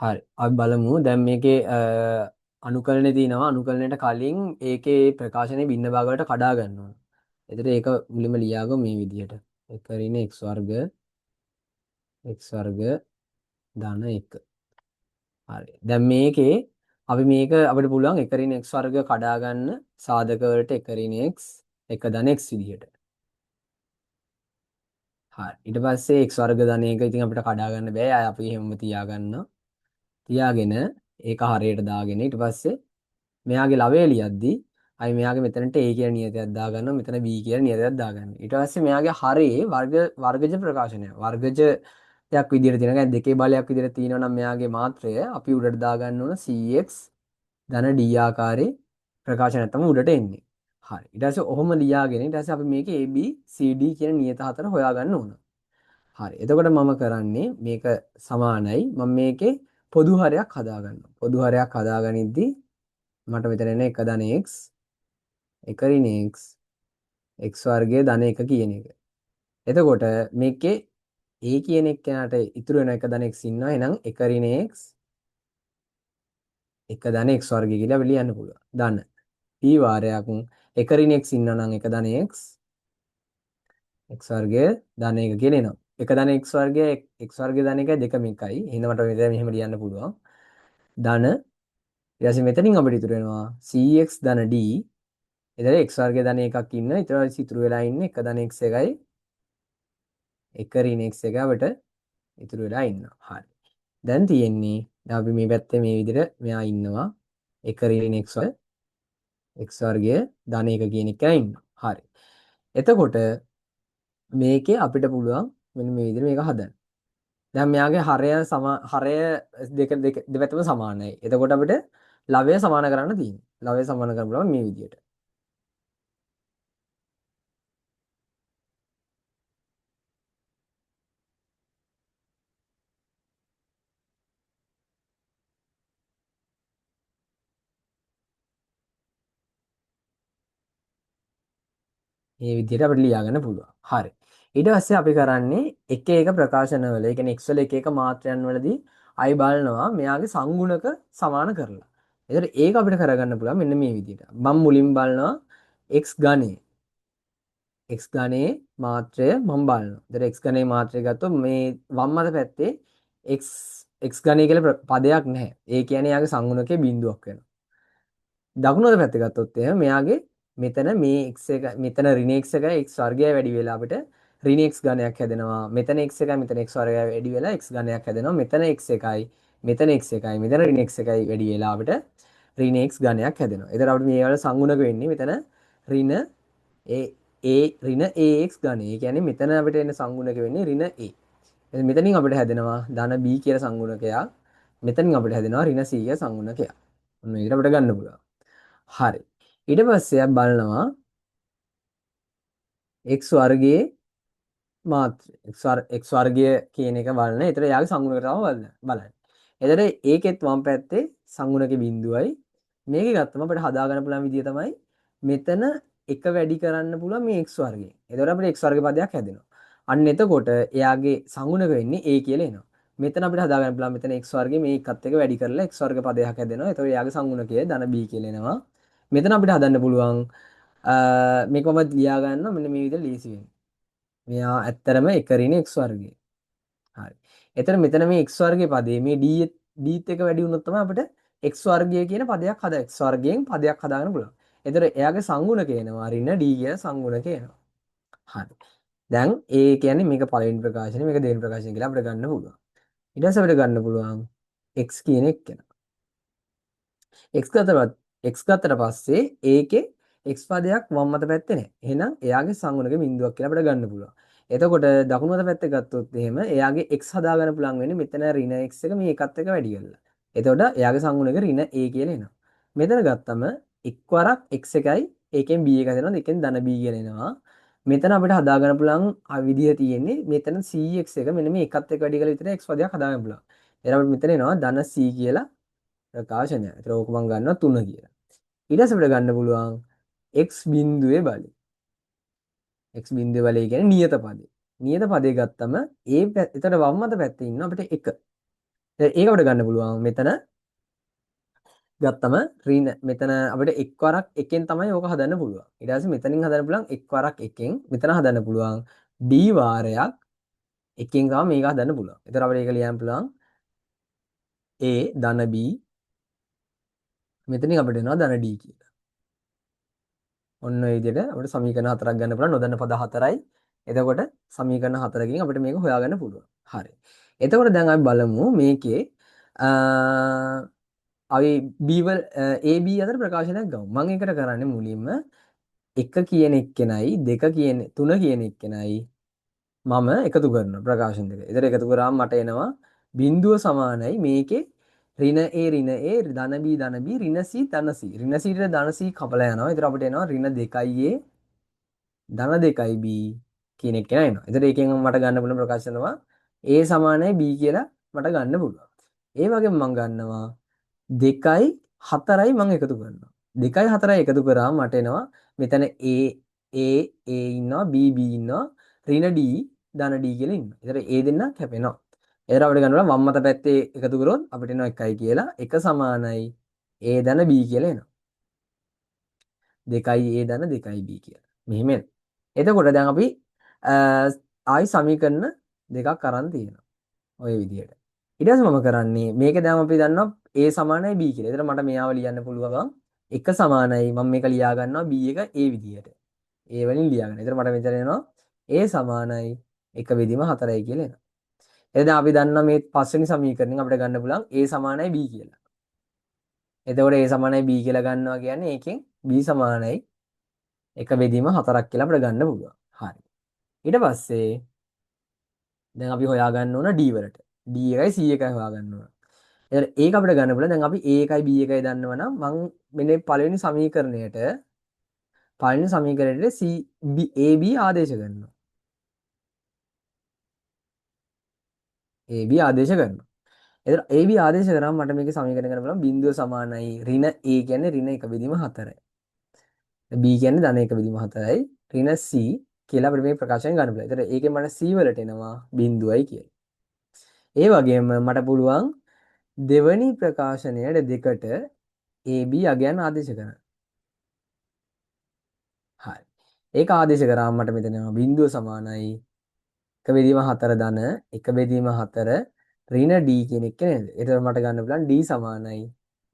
හරි. අපි බලමු දැන් මේකේ අනුකලනේ තියෙනවා. අනුකලනයට කලින් ඒකේ ප්‍රකාශනයේ භින්න භාග වලට කඩා ගන්න ඕන. එතකොට ඒක මුලින්ම ලියාගමු මේ විදිහට. 1 ඍණ x වර්ග ධන 1. හරි. දැන් මේකේ අපි මේක අපිට පුළුවන් 1 ඍණ x වර්ග කඩා ගන්න සාධක වලට 1 ඍණ x 1 ධන x විදිහට. හරි. ඊට පස්සේ x වර්ග ධන 1 ඉතින් අපිට කඩා ගන්න බෑ. ආය අපි එහෙමම තියාගන්න. තියාගෙන ඒක හරියට දාගෙන ඊට පස්සේ මෙයාගේ ලවය ලියද්දි අයි මෙයාගේ මෙතනට a කියන නියතයක් දාගන්නවා මෙතන b කියන නියතයක් දාගන්නවා ඊට පස්සේ මෙයාගේ හරේ වර්ගජ ප්‍රකාශනය වර්ගජයක් විදිහට තියෙනවා يعني දෙකේ බලයක් විදිහට තියෙනවා නම් මෙයාගේ මාත්‍රය අපි උඩට දාගන්න ඕන cx ධන d ආකාරයේ ප්‍රකාශනයක් තමයි උඩට එන්නේ හරි ඊට පස්සේ ඔහොම ලියාගෙන ඊට පස්සේ අපි මේකේ ab cd කියන නියත හතර හොයාගන්න ඕන හරි එතකොට මම කරන්නේ මේක සමානයි මම මේකේ පොදු හරයක් හදාගන්නවා පොදු හරයක් හදාගනිද්දි මට මෙතන එන 1 ධන x 1 ඍණ x x වර්ගයේ ධන 1 කියන එක. එතකොට මේකේ a කියන එක්කෙනාට ඉතුරු වෙන 1 ධන x ඉන්නවා. එහෙනම් 1 ඍණ x 1 ධන x වර්ගය කියලා අපි ලියන්න පුළුවන්. ධන p වාරයක් 1 ඍණ x ඉන්නවා නම් 1 ධන x x වර්ගයේ ධන 1 කියලා එනවා. 1 ධන x වර්ගයේ x වර්ගයේ ධන 1 දෙකම එකයි. එහෙනම් මට මෙහෙම ලියන්න පුළුවන්. ධන ඊට පස්සේ මෙතනින් අපිට ඉතුරු වෙනවා cx ධන d එතන x වර්ගයේ ධන එකක් ඉන්න. ඊට පස්සේ ඉතුරු වෙලා ඉන්නේ 1 ධන x එකයි 1 ඍණ x එක අපිට ඉතුරු වෙලා ඉන්නවා. හරි. දැන් තියෙන්නේ දැන් අපි මේ පැත්තේ මේ විදිහට මෙයා ඉන්නවා 1 ඍණ x වර්ගයේ ධන 1 කියන එක ඉන්නවා. හරි. එතකොට මේකේ අපිට පුළුවන් මෙන්න මේ විදිහට මේක හදන්න. දැන් මෙයාගේ හරය දෙපැත්තම සමානයි. එතකොට අපිට ලවය සමාන කරන්න තියෙනවා. ලවය සමාන කරන්න පුළුවන් මේ විදිහට. මේ විදිහට අපිට ලියා ගන්න පුළුවන්. හරි. ඊට පස්සේ අපි කරන්නේ එක එක ප්‍රකාශන වල, ඒ කියන්නේ x වල එක එක මාත්‍රයන් වලදී අය බලනවා මෙයාගේ සංගුණක සමාන කරලා. එතකොට ඒක අපිට කරගන්න පුළුවන් මෙන්න මේ විදිහට. මම මුලින් බලනවා x ඝනය. x ඝනයේ මාත්‍රය මම බලනවා. එතකොට x ඝනයේ මාත්‍රය ගත්තොත් මේ වම් අත පැත්තේ x x ඝනය කියලා පදයක් නැහැ. ඒ කියන්නේ යාගේ සංගුණකයේ බිඳුවක් වෙනවා. දකුණු අත පැත්ත ගත්තොත් එහෙනම් මෙයාගේ මෙතන මේ x එක මෙතන ඍණ x එකයි x වර්ගය වැඩි වෙලා අපිට ඍණ x ඝනයක් හැදෙනවා. මෙතන x එකයි මෙතන x වර්ගය වැඩි වෙලා x ඝනයක් හැදෙනවා. මෙතන x එකයි මෙතන x එකයි මෙතන ඍණ x එකයි වැඩි වෙලා අපිට ඍණ x ඝනයක් හැදෙනවා. එතකොට අපිට මේ වල සංගුණක වෙන්නේ මෙතන ඍණ ඍණ ax ඝනය. ඒ කියන්නේ මෙතන අපිට එන සංගුණක වෙන්නේ ඍණ a. මෙතනින් අපිට හැදෙනවා ධන b කියලා සංගුණකයක්. මෙතනින් අපිට හැදෙනවා ඍණ c කියලා සංගුණකයක්. ඔන්න ඒකට අපිට ගන්න පුළුවන්. හරි. ඊට පස්සේ බලනවා x වර්ගයේ මාත්‍රය x වර්ගය කියන එක බලන. ඒතර යාගේ සංගුණක තමයි බලන්නේ. එතකොට ඒකෙත් වම් පැත්තේ සංගුණකේ බිඳුවයි මේකේ ගත්තම අපිට හදා ගන්න පුළුවන් විදිය තමයි මෙතන එක වැඩි කරන්න පුළුවන් මේ x වර්ගයෙන්. එතකොට අපිට x වර්ග පදයක් හැදෙනවා. අන්න එතකොට එයාගේ සංගුණක වෙන්නේ a කියලා එනවා. මෙතන අපිට හදා ගන්න පුළුවන් මෙතන x වර්ගේ මේ එකත් එක වැඩි කරලා x වර්ග පදයක් හැදෙනවා. එතකොට එයාගේ සංගුණකය ධන b කියලා එනවා. මෙතන අපිට හදන්න පුළුවන් මේක මම ලියා ගන්නවා මෙන්න මේ විදිහට ලීසි වෙන්නේ. මෙයා ඇත්තරම 1 ඍණ x වර්ගය. හරි. එතන මෙතන මේ x වර්ගයේ පදේ මේ dත් එක වැඩි වුණොත් තමයි අපිට x වර්ගය කියන පදයක් හදා x වර්ගයෙන් පදයක් හදාගන්න පුළුවන්. එතකොට එයාගේ සංගුණක එනවා ඍණ d කියන සංගුණක එනවා. හරි. දැන් ඒ කියන්නේ මේක පළවෙනි ප්‍රකාශනය මේක දෙවෙනි ප්‍රකාශනය කියලා අපිට ගන්න පුළුවන්. ඊට පස්සේ අපිට ගන්න පුළුවන් x කියන එක එනවා. x ගත්තට පස්සේ ඒකේ x පදයක් වම් අත පැත්තේ නැහැ. එහෙනම් එයාගේ සංගුණක බිඳුවක් කියලා අපිට ගන්න පුළුවන්. එතකොට දකුණු අත පැත්තේ ගත්තොත් එහෙම එයාගේ x හදා ගන්න පුළුවන් වෙන්නේ මෙතන ඍණ x එක මේ එකත් එක වැඩි කරලා. එතකොට එයාගේ සංගුණක ඍණ a කියලා එනවා. මෙතන ගත්තම එක් වරක් x එකයි ඒකෙන් b එක හදනවා දෙකෙන් ධන b කියලා එනවා. මෙතන අපිට හදා ගන්න පුළුවන් විදිය තියෙන්නේ මෙතන cx එක මෙන්න මේ එකත් එක වැඩි කරලා විතර x පදයක් හදා ගන්න පුළුවන්. එහෙනම් අපිට මෙතන එනවා ධන c කියලා ප්‍රකාශනය. ඒතර ඕක මම ගන්නවා 3 කියලා. ඊට පස්සේ අපිට ගන්න පුළුවන් x බිඳුවේ බලය. x බිඳුවේ බලය කියන්නේ නියත පදේ. නියත පදේ ගත්තම ඒ එතන වම් අත පැත්තේ ඉන්න අපිට 1. ඒක අපිට ගන්න පුළුවන් මෙතන ගත්තම ඍණ මෙතන අපිට එක් වරක් එකෙන් තමයි ඕක හදන්න පුළුවන්. ඊට පස්සේ මෙතනින් හදන්න පුළුවන් එක් වරක් එකෙන් මෙතන හදන්න පුළුවන් d වාරයක් එකෙන් තමයි මේක හදන්න පුළුවන්. ඒතර අපිට ඒක ලියන්න පුළුවන් a ධන b මෙතනින් අපිට එනවා ධන d කියලා. ඔන්න ඔය විදිහට අපිට සමීකරණ හතරක් ගන්න පුළුවන් නොදන්න පද හතරයි. එතකොට සමීකරණ හතරකින් අපිට මේක හොයාගන්න පුළුවන්. හරි. එතකොට දැන් අපි බලමු මේකේ අපි B වල AB අතර ප්‍රකාශනයක් ගමු. මම ඒකට කරන්නේ මුලින්ම 1 කියන එක්කෙනයි 2 කියන 3 කියන එක්කෙනයි මම එකතු කරනවා ප්‍රකාශන දෙක. ඒතර එකතු කරාම මට එනවා බිඳුව සමානයි මේකේ ඍණ A ඍණ A ධන B ධන B ඍණ C ධන C. ඍණ C ට ධන C කපලා යනවා. ඒතර අපිට එනවා ඍණ 2A ධන 2B කියන එක එනවා. ඒතර ඒකෙන් මට ගන්න පුළුවන් ප්‍රකාශනවා A සමානයි B කියලා මට ගන්න පුළුවන්. ඒ වගේම මම ගන්නවා 2යි 4යි මම එකතු කරනවා. 2යි 4යි එකතු කරාම මට එනවා මෙතන A ඉන්නවා B ඉන්නවා ඍණ D ධන D කියලා ඉන්නවා. ඒතර A දෙන්න කැපෙනවා. ඒතර අපිට ගන්නවා වම් මත පැත්තේ එකතු කරොත් අපිට එනවා 1යි කියලා 1 සමානයි A ධන B කියලා එනවා. 2යි A ධන 2යි B කියලා. මෙහෙම එනවා. එතකොට දැන් අපි ආයි සමීකරණ දෙකක් අරන් තියෙනවා. ඔය විදිහට. ඊට පස්සේ මම කරන්නේ මේක දැන් අපි දන්නවා A සමානයි B කියලා. ඒතර මට මෙයාව ලියන්න පුළුවන් 1 සමානයි මම මේක ලියා ගන්නවා B එක A විදිහට. A වලින් ලියාගෙන. ඒතර මට මෙතන එනවා A සමානයි 1 බෙදීම 4යි කියලා එනවා. එහෙනම් අපි දන්නවා මේ පස්වෙනි සමීකරණයෙන් අපිට ගන්න පුළුවන් A සමානයි B කියලා. එතකොට A සමානයි B කියලා ගන්නවා කියන්නේ ඒකෙන් B සමානයි 1 බෙදීම 4ක් කියලා අපිට ගන්න පුළුවන්. හරි. ඊට පස්සේ දැන් අපි හොයාගන්න ඕන D වලට. D එකයි C එකයි හොයාගන්න ඕන. එතකොට ඒක අපිට ගන්න පුළුවන්. දැන් අපි A එකයි B එකයි දන්නවනම් මම මෙන්න පළවෙනි සමීකරණයට C B AB ආදේශ කරනවා. AB ආදේශ කරනවා. එතකොට AB ආදේශ කරාම මට මේකේ සමීකරණ ගන්න පුළුවන් බිඳුව සමානයි ඍණ A කියන්නේ ඍණ 1 බෙදීම 4යි. B කියන්නේ ධන 1 බෙදීම 4යි. ඍණ C කියලා අපිට මේ ප්‍රකාශයෙන් ගන්න පුළුවන්. එතකොට ඒකෙන් මට C වලට එනවා බිඳුවයි කියලා. ඒ වගේම මට පුළුවන් දෙවනි ප්‍රකාශනයට දෙකට AB අගයන් ආදේශ කරන්න. හරි. ඒක ආදේශ කරාම මට මෙතන එනවා බිඳුව සමානයි 1 බෙදීම 4 ධන 1 බෙදීම 4 ඍණ D කියන එක නේද? එතකොට මට ගන්න පුළුවන් D සමානයි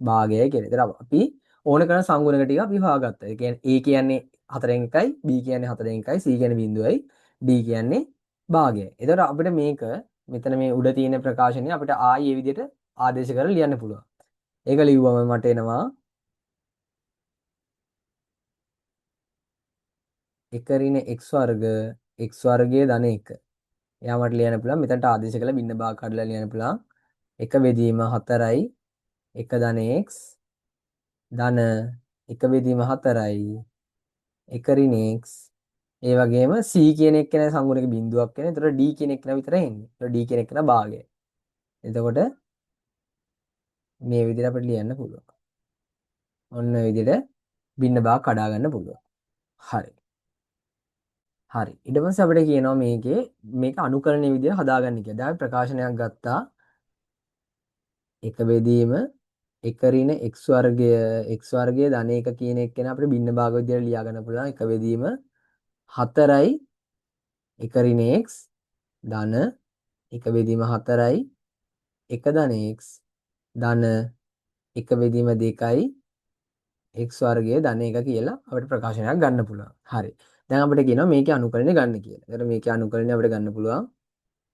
භාගය කියලා. එතකොට අපි ඕන කරන සංගුණක ටික අපි හොයාගත්තා. ඒ කියන්නේ A කියන්නේ 4න් 1යි, B කියන්නේ 4න් 1යි, C කියන්නේ බිඳුවයි, D කියන්නේ භාගයයි. එතකොට අපිට මේක මෙතන මේ උඩ තියෙන ප්‍රකාශනය අපිට ආයේ මේ විදිහට ආදේශ කරලා ලියන්න පුළුවන්. ඒක ලිව්වම මට එනවා 1 ඍණ x වර්ග x වර්ගයේ ධන 1. එයා මට ලියන්න පුළුවන් මෙතනට ආදේශ කළා බින්න භාග කඩලා ලියන්න පුළුවන් 1 බෙදීම 4යි 1 ධන x ධන 1 බෙදීම 4යි 1 ඍණ x ඒ වගේම c කියන එක නෑ සංගුණක බිඳුවක් වෙන. ඒතර d කියන එක නෑ විතරයි එන්නේ. ඒතර d කියන එක නෑ භාගය. එතකොට මේ විදිහට අපිට ලියන්න පුළුවන්. ඔන්න ඔය විදිහට බින්න භාග කඩා ගන්න පුළුවන්. හරි. හරි. ඊට පස්සේ අපිට කියනවා මේක අනුකරණීය විදිහට හදාගන්න කියලා. දැන් අපි ප්‍රකාශනයක් ගත්තා. 1 බෙදීම 1 ඍණ x වර්ගය ධන 1 කියන එක ගැන අපිට බින්න භාග විදිහට ලියා ගන්න පුළුවන්. 1 බෙදීම 4යි 1 ඍණ x ධන 1 බෙදීම 4යි 1 ධන x ධන 1 බෙදීම 2යි x වර්ගය ධන 1 කියලා අපිට ප්‍රකාශනයක් ගන්න පුළුවන්. හරි. දැන් අපිට කියනවා මේකේ අනුකරණය ගන්න කියලා. ඒතර මේකේ අනුකරණය අපිට ගන්න පුළුවන්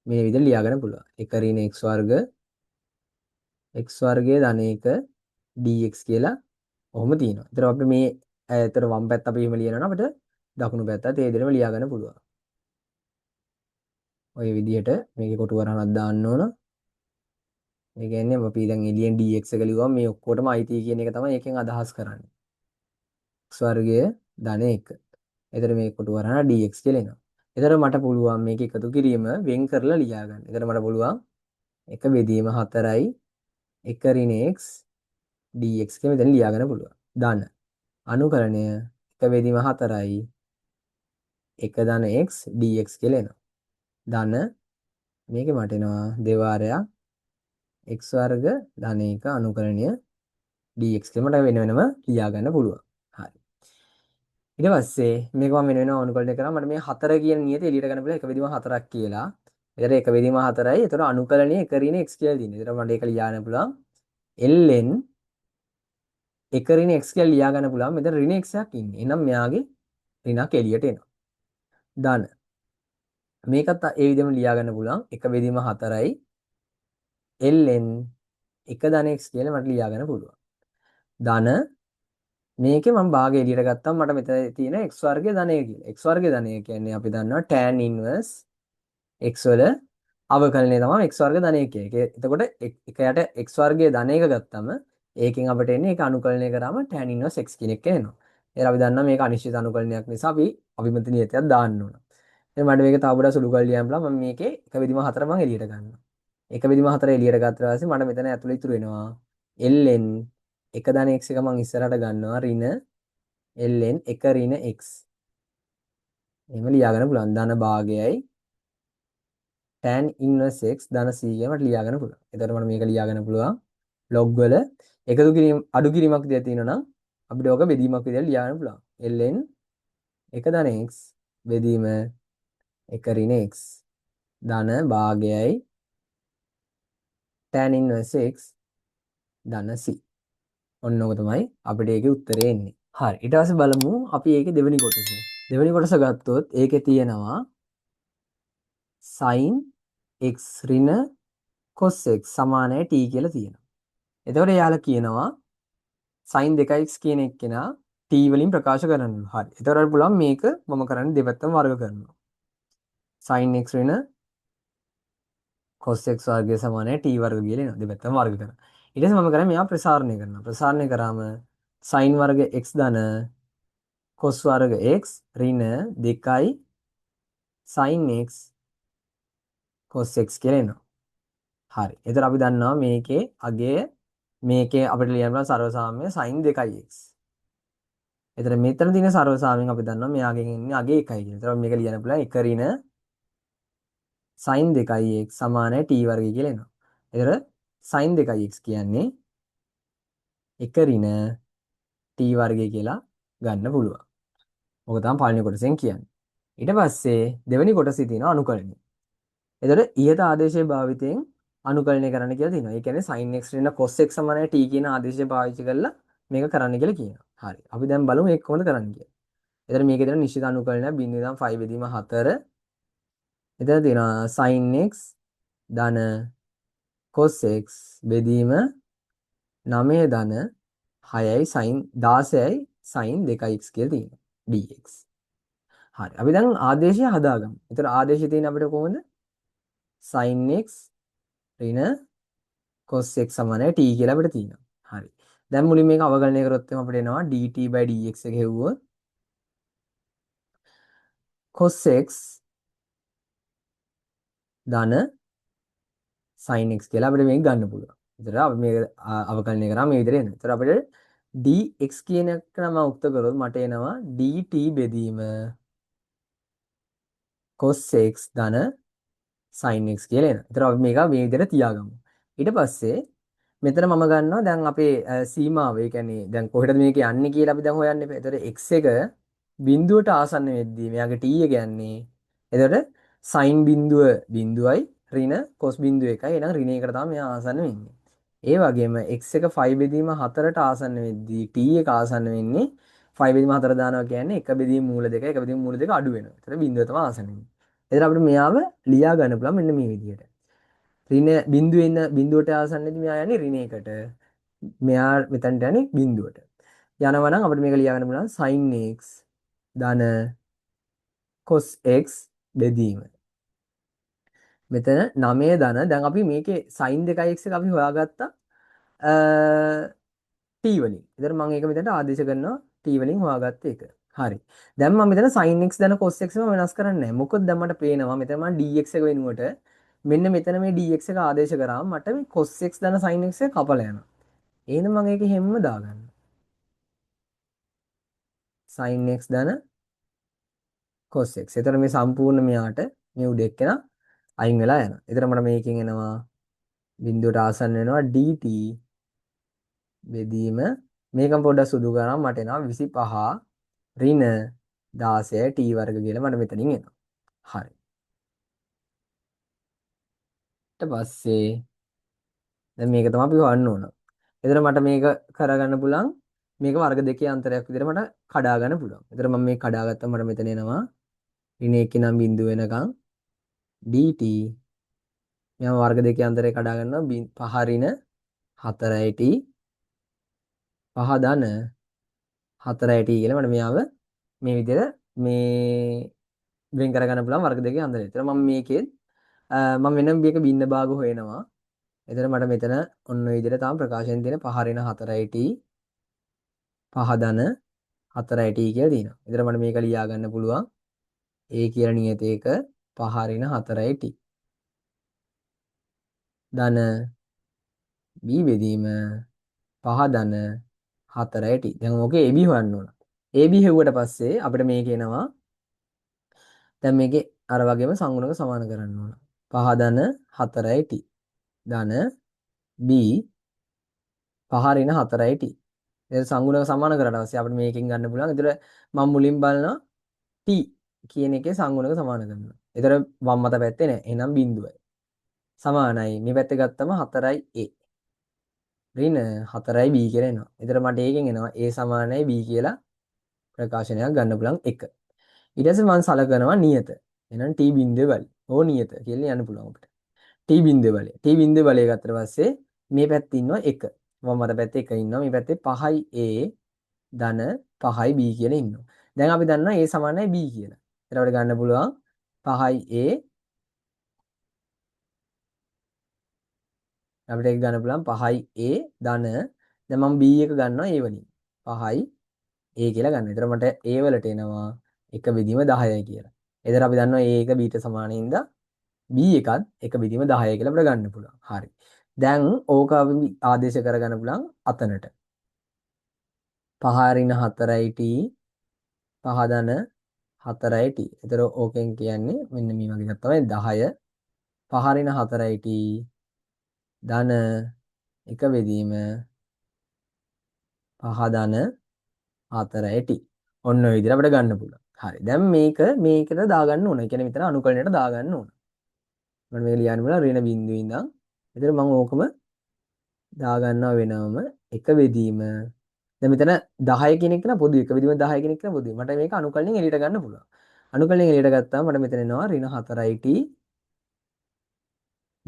මේ විදිහට ලියා ගන්න පුළුවන්. 1 ඍණ x වර්ගය ධන 1 dx කියලා ඔහොම තියෙනවා. ඒතර අපිට මේ ඒතර වම් පැත්ත අපි එහෙම ලියනවා නම් අපිට දකුණු පැත්තත් ඒ විදිහටම ලියා ගන්න පුළුවන්. ඔය විදිහට මේකේ කොටු වරහණක් දාන්න ඕන. ඒ කියන්නේ අපි දැන් එළියෙන් dx එක ලියුවම මේ ඔක්කොටම අයිති කියන එක තමයි ඒකෙන් අදහස් කරන්නේ. x වර්ගය ධන 1. එතන මේ කොටු වරහණ dx කියලා එනවා. එතන මට පුළුවන් මේක එකතු කිරීම වෙන් කරලා ලියා ගන්න. එතන මට පුළුවන් 1 බෙදීම 4යි 1 ඍණ x dx කියලා මෙතන ලියා ගන්න පුළුවන්. ධන අනුකරණය 1 බෙදීම 4යි 1 ධන x dx කියලා එනවා. ධන මේකේ මට එනවා දෙවාරයක් x වර්ග ධන 1 අනුකලනය dx කියලා මට වෙන වෙනම ලියා ගන්න පුළුවන්. හරි. ඊට පස්සේ මේක මම වෙන වෙනම අනුකලනය කරා මට මේ 4 කියන නියත එළියට ගන්න පුළුවන් එක බෙදීම 4ක් කියලා. ඒතර එක බෙදීම 4යි. ඒතර අනුකලනයේ එක ඍණ x කියලා තියෙනවා. ඒතර මට ඒක ලියා ගන්න පුළුවන් ln එක ඍණ x කියලා ලියා ගන්න පුළුවන්. මෙතන ඍණ x එකක් ඉන්නේ. එහෙනම් මෙයාගේ ඍණක් එළියට එනවා. ධන මේකත් ඒ විදිහම ලියා ගන්න පුළුවන්. එක බෙදීම 4යි ln එක ධන x කියලා මට ලියා ගන්න පුළුවන්. ධන මේකේ මම භාගය එළියට ගත්තාම මට මෙතන තියෙන x වර්ගයේ ධනය කියලා. x වර්ගයේ ධනය කියන්නේ අපි දන්නවා tan inverse x වල අවකලනය තමයි x වර්ග ධනය කියන්නේ. එතකොට එක යට x වර්ගයේ ධනයක ගත්තම ඒකෙන් අපිට එන්නේ ඒක අනුකලනය කරාම tan inverse x කියන එක එනවා. ඒත් අපි දන්නවා මේක අනිශ්චිත අනුකලනයක් නිසා අපි අභිමත නියතයක් දාන්න ඕන. එහෙනම් මට මේක තව පොඩ්ඩක් සුළු කරලා ලියන්න බලන්න. මම මේකේ එක බෙදීම 4 මම එළියට ගන්නවා. එක බෙදීම 4 එළියට ගත්තා ඊපස්සේ මට මෙතන ඇතුළේ ඉතුරු වෙනවා ln එක ධන x එක මම ඉස්සරහට ගන්නවා ඍණ ln එක ඍණ x. එහෙම ලියාගන්න පුළුවන්. ධන භාගයයි tan inverse x ධන c මට ලියාගන්න පුළුවන්. එතකොට මට මේක ලියාගන්න පුළුවන් log වල එකතු කිරීම අඩු කිරීමක් දෙයක් තියෙනවා නම් අපිට ඕක බෙදීමක් විදිහට ලියාගන්න පුළුවන්. ln එක ධන x බෙදීම එක ඍණ x ධන භාගයයි tan inverse x ධන c. ඔන්න ඕක තමයි අපිට ඒකේ උත්තරේ එන්නේ. හරි. ඊට පස්සේ බලමු අපි ඒකේ දෙවෙනි කොටස. දෙවෙනි කොටස ගත්තොත් ඒකේ තියෙනවා sin x ඍණ cos x සමානයි t කියලා තියෙනවා. එතකොට එයාලා කියනවා sin 2x කියන එක්කෙනා t වලින් ප්‍රකාශ කරනවා. හරි. එතකොට අපිට පුළුවන් මේක මම කරන්නේ දෙපැත්තම වර්ග කරනවා. sin x ඍණ cos x වර්ගය සමානයි t වර්ග කියලා එනවා. දෙපැත්තම වර්ග කරනවා. ඊට පස්සේ මම කරන්නේ මෙයා ප්‍රසාරණය කරනවා. ප්‍රසාරණය කරාම sin වර්ග x ධන cos වර්ග x ඍණ 2යි sin x cos x කියලා එනවා. හරි. එතකොට අපි දන්නවා මේකේ අගය මේකේ අපිට ලියන්න පුළුවන් සර්වසාම්‍ය sin 2x. එතකොට මෙතන තියෙන සර්වසාම්‍යයෙන් අපි දන්නවා මෙයාගෙන් එන්නේ අගය 1යි කියලා. එතකොට මේක ලියන්න පුළුවන් 1 ඍණ sin 2x සමානයි t වර්ගය කියලා එනවා. එතකොට sin 2x කියන්නේ 1 ඍණ t වර්ගය කියලා ගන්න පුළුවන්. ඔක තමයි පළවෙනි කොටසෙන් කියන්නේ. ඊට පස්සේ දෙවෙනි කොටසේ තියෙන අනුකලනය. එතකොට ඉහත ආදේශයේ භාවිතයෙන් අනුකලනය කරන්න කියලා තියෙනවා. ඒ කියන්නේ sin x ඍණ cos x සමානයි t කියන ආදේශය පාවිච්චි කරලා මේක කරන්න කියලා කියනවා. හරි. අපි දැන් බලමු ඒක කොහොමද කරන්න කියලා. එතන මේකේ තියෙන නිශ්චිත අනුකලනය 0.5 බෙදීම 4. එතන තියෙනවා sin x ධන cos x බෙදීම 9 ධන 6යි sin 16යි sin 2x කියලා තියෙනවා. dx. හරි. අපි දැන් ආදේශය හදාගමු. එතන ආදේශය තියෙන අපිට කොහොමද? sin x ඍණ cos x සමානයි t කියලා අපිට තියෙනවා. හරි. දැන් මුලින් මේක අවකලනය කරොත් අපිට එනවා dt/dx එක හෙව්වොත් cos x ධන sin x කියලා අපිට මේක ගන්න පුළුවන්. ඒතර අපි මේක අවකලනය කරාම මේ විදිහට එනවා. ඒතර අපිට dx කියන එක නම උක්ත කරොත් මට එනවා dt බෙදීම cos x ධන sin x කියලා එනවා. ඒතර අපි මේක මේ විදිහට තියාගමු. ඊට පස්සේ මෙතන මම ගන්නවා දැන් අපේ සීමාව. ඒ කියන්නේ දැන් කොහෙටද මේක යන්නේ කියලා අපි දැන් හොයන්න එපා. ඒතර x එක බිඳුවට ආසන්න වෙද්දී මෙයාගේ t එක යන්නේ. එතකොට sin බිඳුව බිඳුවයි ඍණ cos බිඳුව එකයි. එහෙනම් ඍණ එකට තමයි මෙයා ආසන්න වෙන්නේ. ඒ වගේම x එක 5 බෙදීම 4ට ආසන්න වෙද්දී t එක ආසන්න වෙන්නේ 5 බෙදීම 4 දානවා කියන්නේ 1 බෙදීම මූල 2 1 බෙදීම මූල 2 අඩු වෙනවා. ඒතර බිඳුව තමයි ආසන්න වෙන්නේ. එතන අපිට මෙයාව ලියා ගන්න පුළුවන් මෙන්න මේ විදිහට. ඍණ බිඳුවේ ඉන්න බිඳුවට ආසන්නදී මෙයා යන්නේ ඍණ එකට. මෙයා මෙතනට යන්නේ බිඳුවට. යනවා නම් අපිට මේක ලියා ගන්න පුළුවන් sin x ධන cos x බෙදීම. මෙතන 9 ධන දැන් අපි මේකේ sin 2x එක අපි හොයාගත්තා t වලින්. ඉතින් මම ඒක මෙතනට ආදේශ කරනවා t වලින් හොයාගත්ත එක. හරි. දැන් මම මෙතන sin x ධන cos x එක වෙනස් කරන්නේ නැහැ. මොකද දැන් මට පේනවා මෙතන මම dx එක වෙනුවට මෙන්න මෙතන මේ dx එක ආදේශ කරාම මට මේ cos x ධන sin x එක කපලා යනවා. එහෙනම් මම ඒක හැමම දාගන්නවා. sin x ධන cos x. එතන මේ සම්පූර්ණ මෙයාට මේ උඩ එක්කෙනා අයින් වෙලා යනවා. එතන මට මේකෙන් එනවා බිඳුවට ආසන්න වෙනවා dt බෙදීම මේකම පොඩ්ඩක් සුදු කරා මට එනවා 25 ඍණ 16 t වර්ග කියලා මට මෙතනින් එනවා. හරි. ඊට පස්සේ දැන් මේක තමයි අපි හොයන්න ඕන. එතන මට මේක කරගන්න පුළුවන් මේක වර්ග දෙකේ අන්තරයක් විදිහට මට කඩා ගන්න පුළුවන්. එතන මම මේක කඩාගත්තා මට මෙතන එනවා ඍණ 1 නම් බිඳුව වෙනකන් dt මම වර්ග දෙකේ අන්තරේ කඩා ගන්නවා 5 ඍණ 4යි t 5 ධන 4යි t කියලා මට මෙයාව මේ විදිහට මේ වෙන් කරගන්න පුළුවන් වර්ග දෙකේ අන්තරය. එතන මම මේකෙත් මම වෙනම මේක බින්න භාග හොයනවා. එතන මට මෙතන ඔන්න ඔය විදිහට තාම ප්‍රකාශයෙන් තියෙන 5 ඍණ 4යි t 5 ධන 4යි t කියලා තියෙනවා. එතන මට මේක ලියා ගන්න පුළුවන් a කියලා නියතයක 5 ඍණ 4යි t ධන b බෙදීම 5 ධන 4යි t. දැන් ඕකේ ab හොයන්න ඕන. ab හෙව්වට පස්සේ අපිට මේක එනවා දැන් මේකේ අර වගේම සංගුණක සමාන කරන්න ඕන. 5 ධන 4යි t ධන b 5 ඍණ 4යි t. ඒක සංගුණක සමාන කරලා ඊට පස්සේ අපිට මේකෙන් ගන්න පුළුවන්. ඒතර මම මුලින් බලනවා t කියන එකේ සංගුණක සමාන කරනවා. ඒතර වම් මත පැත්තේ නෑ. එහෙනම් බිඳුවයි. සමානයි. මේ පැත්තේ ගත්තම 4යි a. ඍණ 4යි b කියලා එනවා. ඒතර මට ඒකෙන් එනවා a සමානයි b කියලා ප්‍රකාශනයක් ගන්න පුළුවන් 1. ඊට පස්සේ මම සලකනවා නියත. එහෙනම් t බිඳුවේ බලය. ඕ නියත කියලා යන්න පුළුවන් අපිට. t බිඳුවේ බලය. t බිඳුවේ බලය ගත්තට පස්සේ මේ පැත්තේ ඉන්නවා 1. වම් මත පැත්තේ 1 ඉන්නවා. මේ පැත්තේ 5යි a ධන 5යි b කියලා ඉන්නවා. දැන් අපි දන්නවා a සමානයි b කියලා. ඒකට අපිට ගන්න පුළුවන් 5යි a අපිට ඒක ගන්න පුළුවන් 5යි a ධන දැන් මම b එක ගන්නවා a වලින්. 5යි a කියලා ගන්න. ඒතර මට a වලට එනවා 1 බෙදීම 10යි කියලා. ඒතර අපි දන්නවා a එක b ට සමාන හින්දා b එකත් 1 බෙදීම 10යි කියලා අපිට ගන්න පුළුවන්. හරි. දැන් ඕක අපි ආදේශ කරගන්න පුළුවන් අතනට. 5 ඍණ 4යි t 5 ධන 4යි t. ඒතර ඕකෙන් කියන්නේ මෙන්න මේ වගේ එකක් තමයි 10 5 ඍණ 4යි t ධන 1 බෙදීම 5 ධන 4යි t. ඔන්න ඔය විදිහට අපිට ගන්න පුළුවන්. හරි. දැන් මේකට දාගන්න ඕන. ඒ කියන්නේ මෙතන අනුකලනයට දාගන්න ඕන. මම මේක ලියන්න බුණා ඍණ බිඳුවේ ඉඳන්. ඒතර මම ඕකම දාගන්නවා වෙනවම 1 බෙදීම දැන් මෙතන 10 කියන එක න පොදුයි 1 බෙදීම 10 කියන එක න පොදුයි. මට මේක අනුකලනයෙන් එළියට ගන්න පුළුවන්. අනුකලනයෙන් එළියට ගත්තාම මට මෙතන එනවා ඍණ 4යි t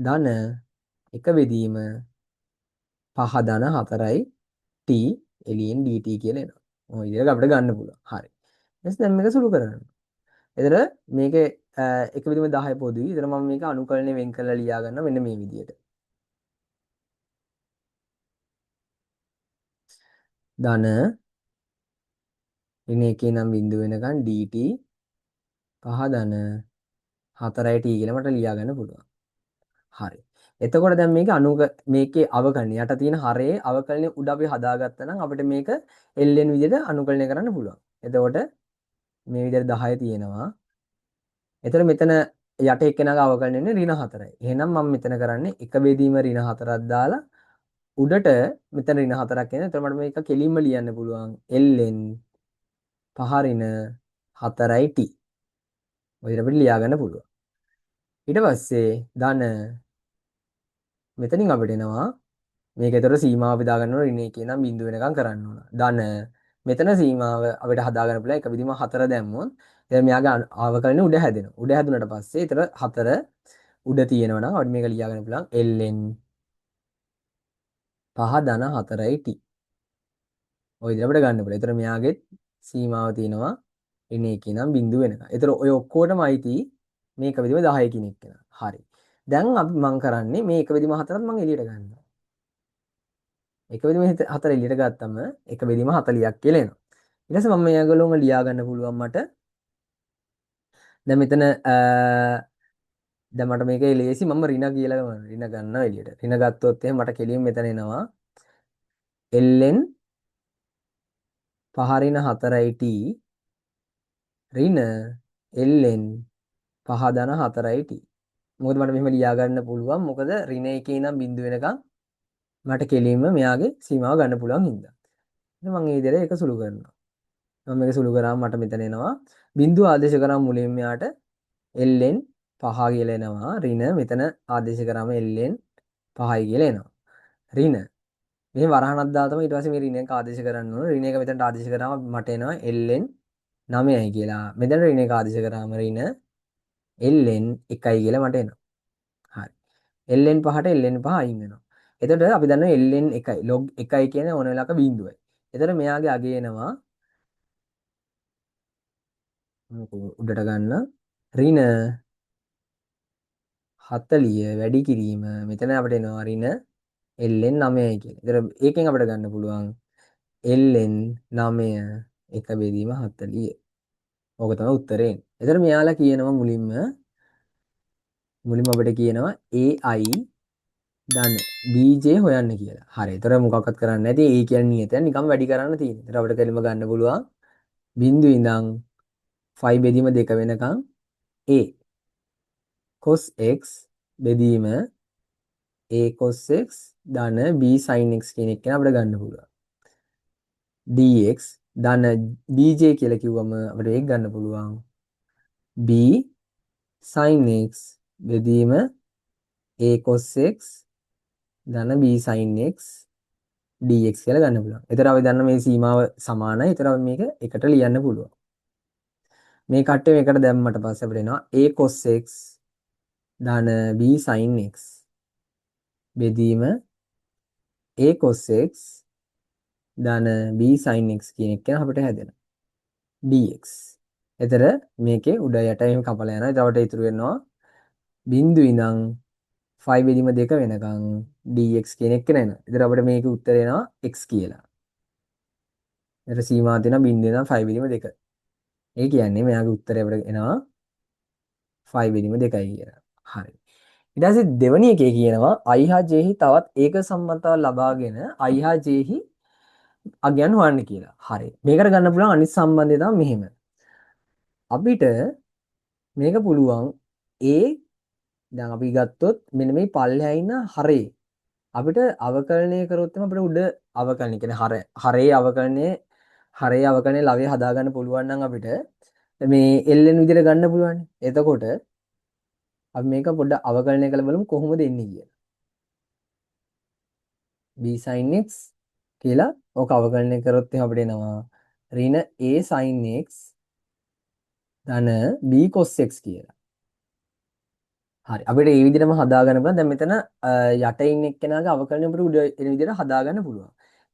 ධන 1 බෙදීම 5 ධන 4යි t එළියෙන් dt කියලා එනවා. ඔය විදිහට අපිට ගන්න පුළුවන්. හරි. ඊට දැන් මේක සුළු කරන්න. එතන මේකේ 1 බෙදීම 10 පොදුයි. එතන මම මේක අනුකලනයෙන් වෙන් කරලා ලියා ගන්නවා මෙන්න මේ විදිහට. ධන ඍණ 1 නම් බිඳුව වෙනකන් dt 5 ධන 4යි t කියලා මට ලියා ගන්න පුළුවන්. හරි. එතකොට දැන් මේකේ අවකලනය යට තියෙන හරයේ අවකලනය උඩ අපි හදාගත්තා නම් අපිට මේක ln විදිහට අනුකලනය කරන්න පුළුවන්. එතකොට මේ විදිහට 10 තියෙනවා. එතකොට මෙතන යට එක්කෙනාගේ අවකලනය වෙන්නේ ඍණ 4යි. එහෙනම් මම මෙතන කරන්නේ 1 බෙදීම ඍණ 4ක් දාලා උඩට මෙතන ඍණ 4ක් එනවා. එතකොට මට මේක කෙලින්ම ලියන්න පුළුවන් ln 5 ඍණ 4යි t. ඔය විදිහට අපිට ලියා ගන්න පුළුවන්. ඊට පස්සේ ධන මෙතනින් අපිට එනවා මේක ඒතර සීමාව බෙදා ගන්න ඕන ඍණ 1 නම් බිඳුව වෙනකම් කරන්න ඕන. ධන මෙතන සීමාව අපිට හදා ගන්න පුළුවන් 1 බෙදීම 4 දැම්මොත් එතන මෙයාගේ ආවකලනේ උඩ හැදෙනවා. උඩ හැදුනට පස්සේ ඒතර 4 උඩ තියෙනවා නම් අපිට මේක ලියා ගන්න පුළුවන් ln 5 ධන 4යි t. ඔය විදිහට අපිට ගන්න පුළුවන්. ඒතර මෙයාගේ සීමාව තියෙනවා ඍණ 1 නම් බිඳුව වෙනකම්. ඒතර ඔය ඔක්කොටම අයිති මේක බෙදීම 10 කියන එක. හරි. දැන් අපි මම කරන්නේ මේ 1 බෙදීම 4ත් මම එළියට ගන්නවා. 1 බෙදීම 4 එළියට ගත්තම 1 බෙදීම 40ක් කියලා එනවා. ඊට පස්සේ මම මේගොල්ලෝම ලියා ගන්න පුළුවන් මට. දැන් මෙතන දැන් මට මේක ලේසි මම ඍණ කියලා ඍණ ගන්නවා එළියට. ඍණ ගත්තොත් එහෙනම් මට කෙලින් මෙතන එනවා ln 5 ඍණ 4යි t ඍණ ln 5 ධන 4යි t. මොකද මට මෙහෙම ලියා ගන්න පුළුවන්. මොකද ඍණ එකේ ඉඳන් බිඳුව වෙනකම් මට කෙලින්ම මෙයාගේ සීමාව ගන්න පුළුවන් හින්දා. ඉතින් මම මේ විදිහට ඒක සුළු කරනවා. මම මේක සුළු කරාම මට මෙතන එනවා බිඳුව ආදේශ කරාම මුලින් මෙයාට ln 5 කියලා එනවා. ඍණ මෙතන ආදේශ කරාම ln 5යි කියලා එනවා. ඍණ මේ වරහණක් දාලා තමයි ඊට පස්සේ මේ ඍණ එක ආදේශ කරන්න ඕන. ඍණ එක මෙතනට ආදේශ කරාම මට එනවා ln 9යි කියලා. මෙතන ඍණ එක ආදේශ කරාම ඍණ ln 1යි කියලා මට එනවා. හරි. ln 5ට ln 5 අයින් වෙනවා. එතකොට අපි දන්නවා ln 1යි log 1යි කියන්නේ ඕන වෙලාවක බිඳුවයි. එතකොට මෙයාගේ අගය එනවා උඩට ගන්න ඍණ 40 වැඩි කිරීම මෙතන අපිට එනවා ඍණ ln 9යි කියලා. එතකොට ඒකෙන් අපිට ගන්න පුළුවන් ln 9 1 බෙදීම 40. ඕක තමයි උත්තරේ එන්නේ. එතකොට මෙයාලා කියනවා මුලින්ම අපිට කියනවා ai දන්න bj හොයන්න කියලා. හරි. ඒතර මොකක්වත් කරන්න නැති a කියන්නේ නියතයක් නිකම් වැඩි කරන්න තියෙනවා. ඒතර අපිට කෙලිම ගන්න පුළුවන් බිංදුව ඉඳන් 5 බෙදීම 2 වෙනකන් a cos x බෙදීම a cos x ධන b sin x කියන එක අපිට ගන්න පුළුවන්. dx ධන bj කියලා කිව්වම අපිට ඒක ගන්න පුළුවන්. b sin x බෙදීම a cos x ධන b sin x dx කියලා ගන්න පුළුවන්. එතකොට අපි දන්න මේ සීමාව සමානයි. එතකොට අපි මේක එකට ලියන්න පුළුවන්. මේ කට්ටේ මේකට දැම්මට පස්සේ අපිට එනවා a cos x ධන b sin x බෙදීම a cos x ධන b sin x කියන එක අපිට හැදෙනවා. dx. එතකොට මේකේ උඩ යට එහෙම කපලා යනවා. එතකොට ඉතුරු වෙනවා බිංදුව ඉඳන් 5 බෙදීම 2 වෙනකන් dx කියන එක නේන. එතකොට අපිට මේකේ උත්තරය එනවා x කියලා. එතකොට සීමාව තියෙනවා බිංදුව ඉඳන් 5 බෙදීම 2. ඒ කියන්නේ මෙයාගේ උත්තරය අපිට එනවා 5 බෙදීම 2යි කියලා. හරි. ඊට පස්සේ දෙවෙනි එකේ කියනවා i හා j හි තවත් ඒක සම්බන්ධතාව ලබාගෙන i හා j හි අගයන් හොයන්න කියලා. හරි. මේකට ගන්න පුළුවන් අනිත් සම්බන්ධය තමයි මෙහෙම. අපිට මේක පුළුවන් a දැන් අපි ගත්තොත් මෙන්න මේ පල්ලෙහා ඉන්න හරේ අපිට අවකලනය කරොත් තමයි අපිට උඩ අවකලනය කියන්නේ හරේ අවකලනයේ ලවය හදාගන්න පුළුවන් නම් අපිට මේ ln විදිහට ගන්න පුළුවන්. එතකොට අපි මේක පොඩ්ඩක් අවකලනය කරලා බලමු කොහොමද එන්නේ කියලා. b sin x කියලා ඕක අවකලනය කරොත් එහෙනම් අපිට එනවා ඍණ a sin x ධන b cos x කියලා. හරි. අපිට මේ විදිහටම හදාගන්න පුළුවන්. දැන් මෙතන යට ඉන්න එක්කෙනාගේ අවකලනය අපිට උඩ එන විදිහට හදාගන්න පුළුවන්.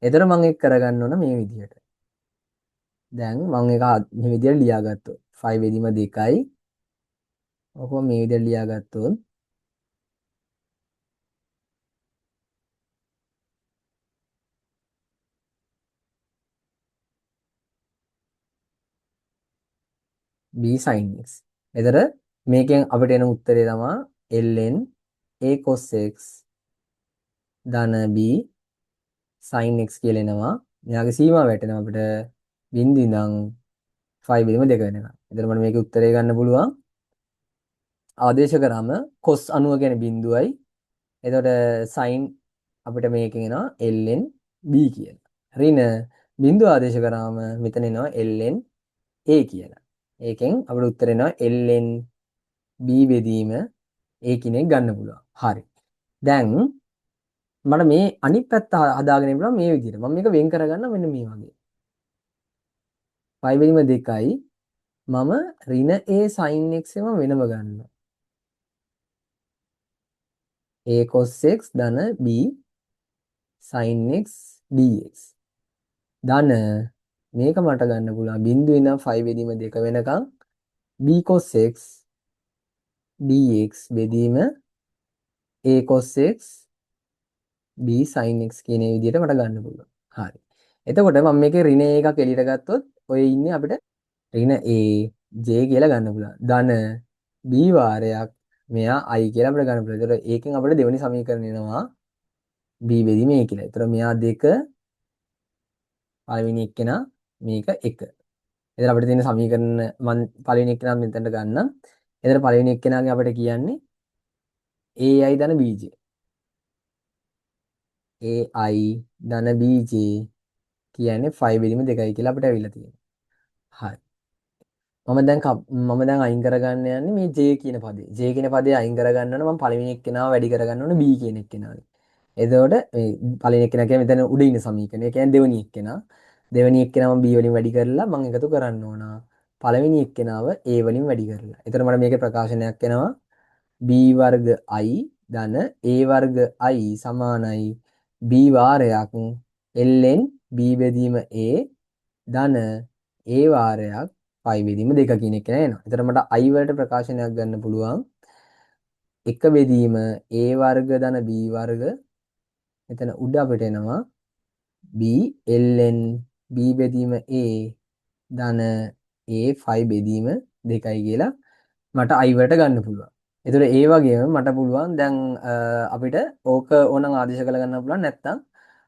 එතන මම ඒක කරගන්න ඕන මේ විදිහට. දැන් මම ඒක මේ විදිහට ලියාගත්තොත් 5 බෙදීම 2යි. ඔක මේ විදිහට ලියාගත්තොත් b sin x. එතන මේකෙන් අපිට එන උත්තරේ තමයි ln a cos x ධන b sin x කියලා එනවා. මෙයාගේ සීමාව වැටෙනවා අපිට බිංදුව ඉඳන් 5 බෙදීම 2 වෙනකම්. එතන මම මේකේ උත්තරේ ගන්න පුළුවන්. ආදේශ කරාම cos 90 කියන්නේ බිංදුවයි. එතකොට sin අපිට මේකෙන් එනවා ln b කියලා. ඍණ බිංදුව ආදේශ කරාම මෙතන එනවා ln a කියලා. ඒකෙන් අපිට උත්තර එනවා ln b බෙදීම a කියන එක ගන්න පුළුවන්. හරි. දැන් මට මේ අනිත් පැත්ත හදාගෙන ඉන්නවා මේ විදිහට. මම මේක වෙන් කරගන්න මෙන්න මේ වගේ. 5 බෙදීම 2යි මම ඍණ a sin x එම වෙනම ගන්නවා. a cos x ධන b sin x dx ධන මේක මට ගන්න පුළුවන් බිංදුව ඉඳන් 5 බෙදීම 2 වෙනකන් b cos x dx බෙදීම a cos x b sin x කියන විදිහට මට ගන්න පුළුවන්. හරි. එතකොට මම මේකේ ඍණ එකක් එළියට ගත්තොත් ඔය ඉන්නේ අපිට ඍණ a j කියලා ගන්න පුළුවන්. ධන b වාරයක් මෙයා i කියලා අපිට ගන්න පුළුවන්. ඒතකොට ඒකෙන් අපිට දෙවෙනි සමීකරණය එනවා b බෙදීම a කියලා. ඒතකොට මෙයා 2 පළවෙනි එක්කෙනා මේක 1. එතන අපිට තියෙන සමීකරණ මම පළවෙනි එක්කෙනා මෙතනට ගන්නම්. එතන පළවෙනි එක්කෙනාගේ අපිට කියන්නේ ai ධන bj. ai ධන bj කියන්නේ 5 බෙදීම 2යි කියලා අපිට ඇවිල්ලා තියෙනවා. හරි. මම දැන් අයින් කරගන්න යන්නේ මේ j කියන පදේ. j කියන පදේ අයින් කරගන්න ඕන මම පළවෙනි එක්කෙනාව වැඩි කරගන්න ඕන b කියන එක්කෙනාවෙන්. එතකොට මේ පළවෙනි එක්කෙනා කියන්නේ මෙතන උඩ ඉන්න සමීකරණය. ඒ කියන්නේ දෙවෙනි එක්කෙනා. දෙවෙනි එක්කෙනාව b වලින් වැඩි කරලා මම එකතු කරන්න ඕන. පළවෙනි එක්කෙනාව a වලින් වැඩි කරලා. එතකොට මට මේකේ ප්‍රකාශනයක් එනවා b වර්ග i ධන a වර්ග i සමානයි b වාරයක් ln b බෙදීම a ධන a වාරයක් 5 බෙදීම 2 කියන එක නේනවා. එතකොට මට i වලට ප්‍රකාශනයක් ගන්න පුළුවන්. 1 බෙදීම a වර්ග ධන b වර්ග. එතන උඩ අපිට එනවා b ln b බෙදීම a ධන a 5 බෙදීම 2යි කියලා මට i වලට ගන්න පුළුවන්. එතකොට ඒ වගේම මට පුළුවන් දැන් අපිට ඕක ඕනනම් ආදේශ කළ ගන්න පුළුවන් නැත්නම්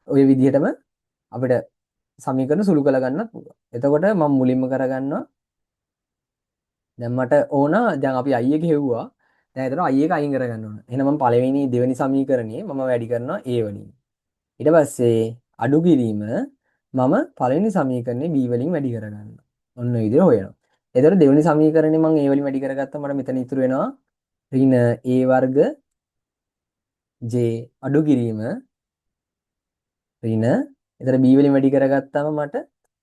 ওই විදිහටම අපිට සමීකරණ සුළු කළ ගන්නත් පුළුවන්. එතකොට මම මුලින්ම කරගන්නවා දැන් මට ඕන දැන් අපි i එක හෙව්වා. දැන් එතන i එක අයින් කරගන්න ඕන. එහෙනම් මම පළවෙනි දෙවෙනි සමීකරණයේ මම වැඩි කරනවා a වලින්. ඊට පස්සේ අඩු කිරීම මම පළවෙනි සමීකරණේ b වලින් වැඩි කරගන්නවා. ඔන්න ඔය විදිහට හොයනවා. එතකොට දෙවෙනි සමීකරණේ මම a වලින් වැඩි කරගත්තා මට මෙතන ඉතුරු වෙනවා ඍණ a වර්ග j අඩු කිරීම ඍණ එතන b වලින් වැඩි කරගත්තාම මට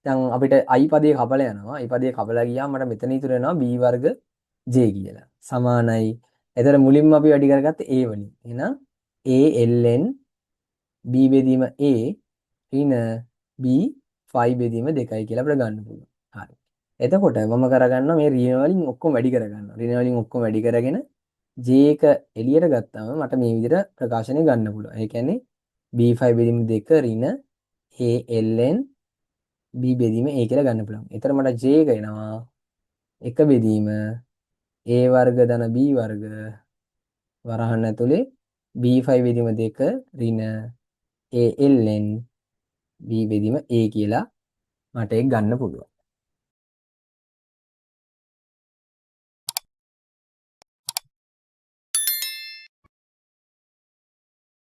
දැන් අපිට i පදේ කපලා යනවා. i පදේ කපලා ගියාම මට මෙතන ඉතුරු වෙනවා b වර්ග j කියලා. සමානයි. එතන මුලින්ම අපි වැඩි කරගත්තේ a වලින්. එහෙනම් a ln b බෙදීම a ඍණ b 5 බෙදීම 2යි කියලා අපිට ගන්න පුළුවන්. හරි. එතකොට මම කරගන්නවා මේ ඍණ වලින් ඔක්කොම වැඩි කරගන්නවා. ඍණ වලින් ඔක්කොම වැඩි කරගෙන j එක එළියට ගත්තාම මට මේ විදිහට ප්‍රකාශනය ගන්න පුළුවන්. ඒ කියන්නේ b5 බෙදීම 2 ඍණ a ln b බෙදීම a කියලා ගන්න පුළුවන්. එතන මට j එක එනවා 1 බෙදීම a වර්ග ධන b වර්ග වරහන් ඇතුලේ b5 බෙදීම 2 ඍණ a ln b බෙදීම a කියලා මට ඒක ගන්න පුළුවන්.